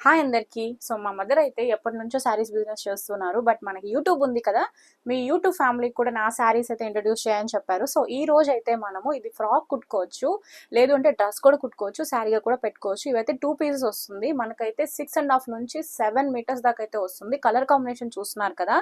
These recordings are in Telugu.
హాయ్ అందరికీ. సో మా మదర్ అయితే ఎప్పటి నుంచో శారీస్ బిజినెస్ చేస్తున్నారు. బట్ మనకి యూట్యూబ్ ఉంది కదా, మీ యూట్యూబ్ ఫ్యామిలీకి కూడా నా శారీస్ అయితే ఇంట్రడ్యూస్ చేయని చెప్పారు. సో ఈ రోజు అయితే మనము ఇది ఫ్రాక్ కుట్టుకోవచ్చు, లేదు అంటే డ్రెస్ కూడా కుట్టుకోవచ్చు, శారీగా కూడా పెట్టుకోవచ్చు. ఇవైతే 2 పీసెస్ వస్తుంది. మనకైతే 6.5 నుంచి 7 మీటర్స్ దాకా అయితే వస్తుంది. కలర్ కాంబినేషన్ చూస్తున్నారు కదా,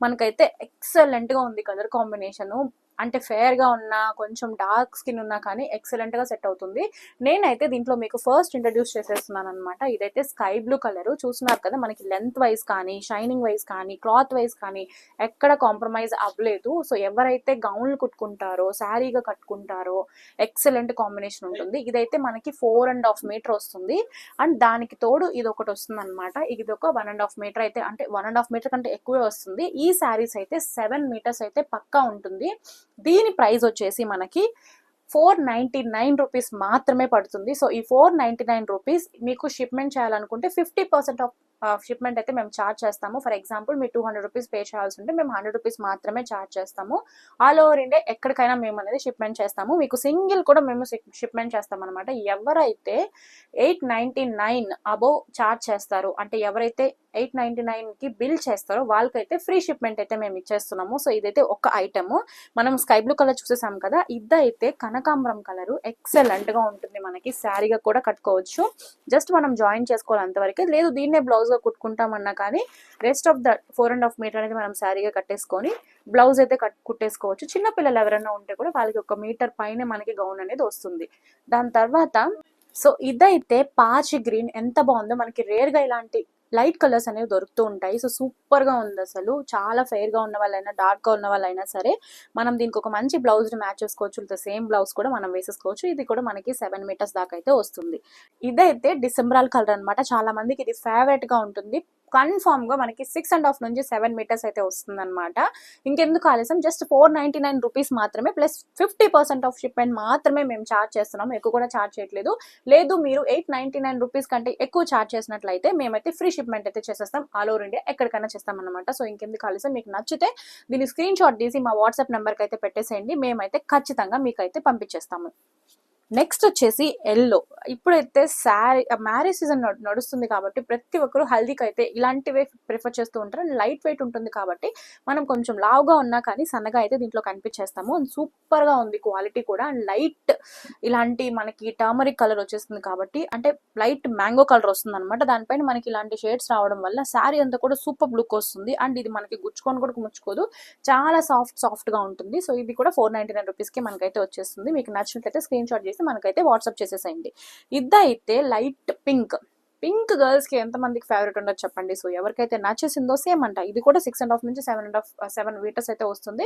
మనకైతే ఎక్సలెంట్ గా ఉంది కలర్ కాంబినేషన్. అంటే ఫేర్ గా ఉన్నా, కొంచెం డార్క్ స్కిన్ ఉన్నా కానీ ఎక్సలెంట్ గా సెట్ అవుతుంది. నేనైతే దీంట్లో మీకు ఫస్ట్ ఇంట్రడ్యూస్ చేసేస్తున్నాను అనమాట. ఇదైతే స్కై బ్లూ కలర్ చూస్తున్నారు కదా, మనకి లెంత్ వైజ్ కానీ, షైనింగ్ వైజ్ కానీ, క్లాత్ వైజ్ కానీ ఎక్కడ కాంప్రమైజ్ అవ్వలేదు. సో ఎవరైతే గౌన్లు కుట్టుకుంటారో, శారీగా కట్టుకుంటారో ఎక్సలెంట్ కాంబినేషన్ ఉంటుంది. ఇదైతే మనకి 4.5 మీటర్ వస్తుంది. అండ్ దానికి తోడు ఇది ఒకటి వస్తుంది అనమాట. ఇది ఒక 1.5 మీటర్ అయితే, అంటే 1.5 మీటర్ కంటే ఎక్కువే వస్తుంది. ఈ శారీస్ అయితే 7 మీటర్స్ అయితే పక్కా ఉంటుంది. దీని ప్రైస్ వచ్చేసి మనకి 499 రూపీస్ మాత్రమే పడుతుంది. సో ఈ 499 రూపీస్ మీకు షిప్మెంట్ చేయాలనుకుంటే 50% ఆఫ్ షిప్మెంట్ అయితే మేము ఛార్జ్ చేస్తాము. ఫర్ ఎగ్జాంపుల్ మీరు 200 రూపీస్ పే చేయాల్సి ఉంటే మేము 100 రూపీస్ మాత్రమే ఛార్జ్ చేస్తాము. ఆల్ ఓవర్ ఇండియా ఎక్కడికైనా మేము అనేది షిప్మెంట్ చేస్తాము. మీకు సింగిల్ కూడా మేము షిప్మెంట్ చేస్తాం అనమాట. ఎవరైతే 899 అబోవ్ ఛార్జ్ చేస్తారో, అంటే ఎవరైతే 899 కి బిల్ చేస్తారో వాళ్ళకైతే ఫ్రీ షిప్మెంట్ అయితే మేము ఇచ్చేస్తున్నాము. సో ఇదైతే ఒక ఐటమ్. మనం స్కై బ్లూ కలర్ చూసేసాం కదా, ఇదైతే కనకాంబరం కలర్ ఎక్సలెంట్ గా ఉంటుంది. మనకి శారీగా కూడా కట్టుకోవచ్చు. జస్ట్ మనం జాయిన్ చేసుకోవాలి అంతవరకే. లేదు దీన్నే బ్లౌజ్ గా కుట్టుకుంటామన్నా కానీ రెస్ట్ ఆఫ్ ద 4.5 మీటర్ అనేది మనం శారీగా కట్టేసుకొని బ్లౌజ్ అయితే కుట్టేసుకోవచ్చు. చిన్న పిల్లలు ఎవరైనా ఉంటే కూడా వాళ్ళకి 1 మీటర్ పైన మనకి గౌన్ అనేది వస్తుంది. దాని తర్వాత సో ఇదైతే పాచి గ్రీన్ ఎంత బాగుందో. మనకి రేర్ గా ఇలాంటి లైట్ కలర్స్ అనేవి దొరుకుతూ ఉంటాయి. సో సూపర్ గా ఉంది అసలు. చాలా ఫెయిర్ గా ఉన్న వాళ్ళైనా, డార్క్ గా ఉన్న వాళ్ళైనా సరే మనం దీనికి ఒక మంచి బ్లౌజ్ ని మ్యాచ్ చేసుకోవచ్చు. సేమ్ బ్లౌజ్ కూడా మనం వేసేసుకోవచ్చు. ఇది కూడా మనకి 7 మీటర్స్ దాకా అయితే వస్తుంది. ఇదైతే డిసెంబరాల్ కలర్ అనమాట. చాలా మందికి ఇది ఫేవరెట్ గా ఉంటుంది. కన్ఫామ్ గా మనకి 6.5 నుంచి 7 మీటర్స్ అయితే వస్తుంది అనమాట. ఇంకెందుకు ఆలస్యం, జస్ట్ 499 రూపీస్ మాత్రమే, ప్లస్ 50% ఆఫ్ షిప్మెంట్ మాత్రమే మేము ఛార్జ్ చేస్తున్నాం. ఎక్కువ కూడా ఛార్జ్ చేయట్లేదు. లేదు మీరు 899 రూపీస్ కంటే ఎక్కువ ఛార్జ్ చేసినట్లయితే మేమైతే ఫ్రీ షిప్మెంట్ అయితే చేసేస్తాం. ఆల్ ఓవర్ ఇండియా ఎక్కడికైనా చేస్తాం అనమాట. సో ఇంకెందుకు ఆలస్యం, మీకు నచ్చితే దీని స్క్రీన్ షాట్ తీసి మా వాట్సాప్ నెంబర్కి అయితే పెట్టేసేయండి. మేమైతే ఖచ్చితంగా మీకు అయితే పంపించేస్తాము. నెక్స్ట్ వచ్చేసి ఎల్లో. ఇప్పుడైతే మ్యారేజ్ సీజన్ నడుస్తుంది కాబట్టి ప్రతి ఒక్కరు హల్దీకి అయితే ఇలాంటివే ప్రిఫర్ చేస్తూ ఉంటారు. లైట్ వెయిట్ ఉంటుంది కాబట్టి మనం కొంచెం లావుగా ఉన్నా కానీ సన్నగా అయితే దీంట్లో కనిపించేస్తాము. సూపర్ గా ఉంది క్వాలిటీ కూడా. లైట్ ఇలాంటి మనకి టర్మరిక్ కలర్ వచ్చేస్తుంది కాబట్టి, అంటే లైట్ మ్యాంగో కలర్ వస్తుంది అనమాట. దానిపైన మనకి ఇలాంటి షేడ్స్ రావడం వల్ల శారీ అంతా కూడా సూపర్ లుక్ వస్తుంది. అండ్ ఇది మనకి గుచ్చుకొని కూడా ముచ్చుకోదు, చాలా సాఫ్ట్ గా ఉంటుంది. సో ఇది కూడా 499 రూపీస్ కి మనకైతే వచ్చేస్తుంది. మీకు నచ్చినట్లయితే స్క్రీన్ షాట్ చేసి మనకైతే వాట్సాప్ చేసేసేయండి. ఇదైతే లైట్ పింక్. పింక్ గర్ల్స్ కి ఎంత మందికి ఫేవరెట్ ఉండదు చెప్పండి. సో ఎవరికైతే నచ్చేసిందో సేమ్ అంట. ఇది కూడా 6.5 నుంచి 7 మీటర్స్ అయితే వస్తుంది.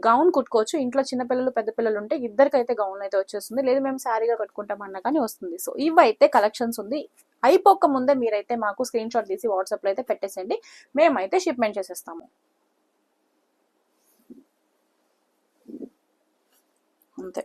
గౌన్ కుట్టుకోవచ్చు. ఇంట్లో చిన్న పిల్లలు, పెద్ద పిల్లలు ఉంటే ఇద్దరికైతే గౌన్ అయితే వచ్చేస్తుంది. లేదు మేము శారీగా కట్టుకుంటాం అన్నా కానీ వస్తుంది. సో ఇవైతే కలెక్షన్స్ ఉంది. అయిపోక ముందే మీరైతే మాకు స్క్రీన్ షాట్ తీసి వాట్సాప్ లో అయితే పెట్టేసేయండి. మేమైతే షిప్మెంట్ చేసేస్తాము. అంతే.